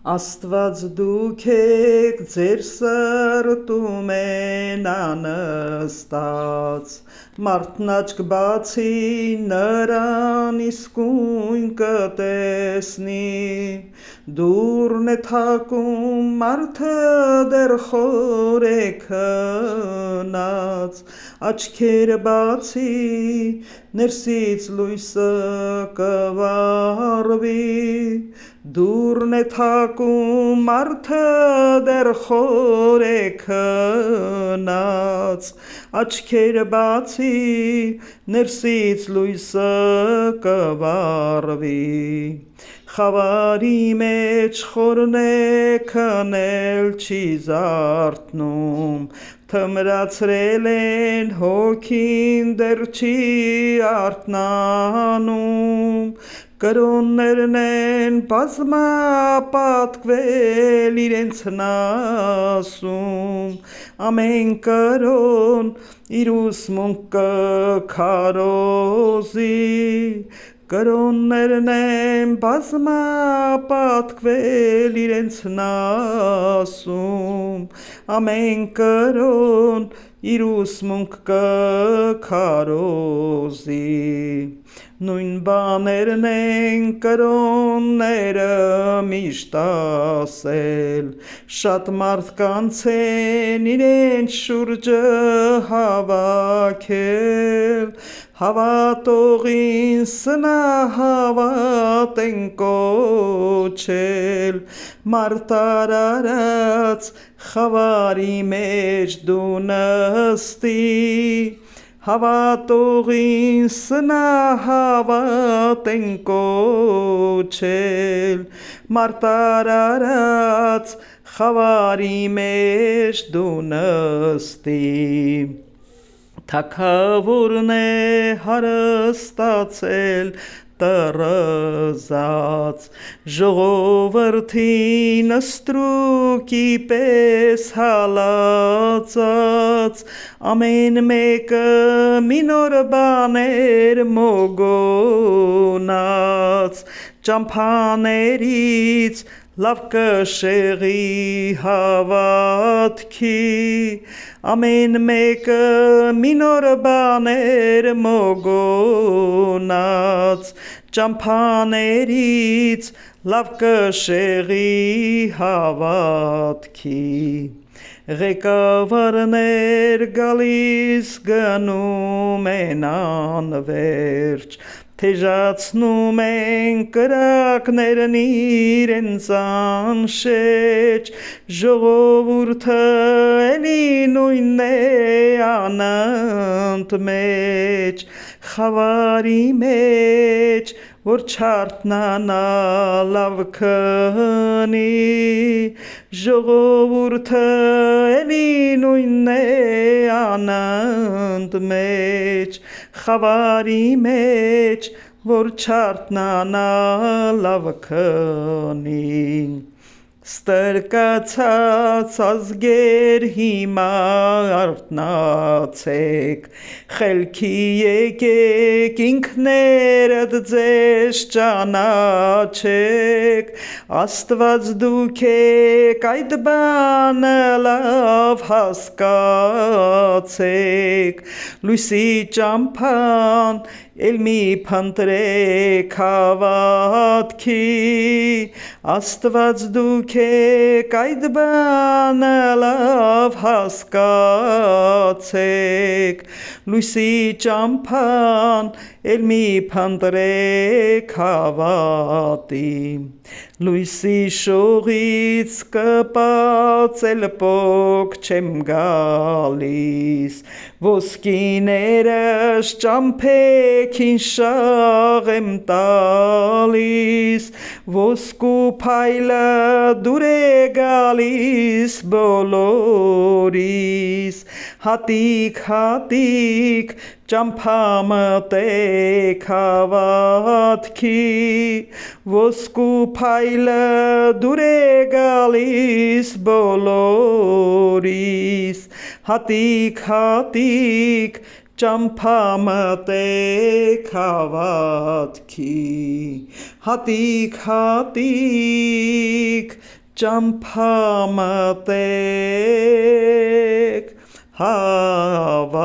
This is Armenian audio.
Աստված դուք եք ձեր սրտում են անստած, մարդն աչք բացի նրան իսկույն կտեսնի, դուռն է թակում մարդը դեռ խոր է քնած, աչքերը բացի ներսից լույսը կվառվի, դուռն է թակում մարդը դեռ խոր է քնած, աչքերը բացի ներսից լույսը կվառվի, խավարի մեջ խորն է քնել չի զարթնում, թմրացրել են հոգին դեռ չի արթնանում, կրոններն են բազմապատկվել իրենց նասում, ամեն կրոն իր ուսմունք կքարոզի, կրոններն են բազմապատկվել իրենց նասում, ամեն կրոն իր ուսմունք կքարոզի, նույն բաներն են կրոնները միշտ ասել, շատ մարդկանց են իրենց շուրջը հավաքել, հավատողին սնահավատ են կոչել, մարդ արարած խավարի մեջ դու նստի, հավատողին սնահավատ են կոչել, մարդ արարած խավարի մեջ դու նստի, թագավորն է հարստացել տրզած, ժողովրդին ստրուկի պես հալածած, ամեն մեկը մի նոր բաներ մոգոնած, ճամփաներից լավ կշեղի հավատքի, ամեն մեկը մի նոր բաներ մոգոնած, ճամփաներից լավ կշեղի հավատքի, ղեկավարներ գալիս գնում են անվերջ, թեժացնում են կրակներն իրենց անշեջ, ժողովուրդը էլի նույնն է անընդմեջ, խավարի մեջ որ չարթնանա լավ քնի, ժողովուրդը էլի նույնն է անընդմեջ, խավարի մեջ որ չարթնանա լավ քնի, ստրկացած ազգեր հիմա արթնացեք, խելքի եկեք ինքներդ ձեզ ճանաչեք, Աստված դուք եք այդ բանը լավ հասկացեք, լույսի ճամփան էլ մի փնտրեք հավատքի, Աստված դուք եք այդ բանը լավ հասկացեք, լույսի ճամփան էլ մի փնտրեք հավատի, լույսի շողից կպած էլ պոկ չեմ գալիս, ոսկիներս ճամփեքին շաղ եմ տալիս, ոսկու փայլը դուր է գալիս բոլորիս, հատիկ հատիկ ճամփա մտեք հավատքի, ոսկու փայլը դուր է գալիս բոլորիս, հատիկ հատիկ ճամփա մտեք հավատքի, հատիկ հատիկ ճամփամտեք հավատքի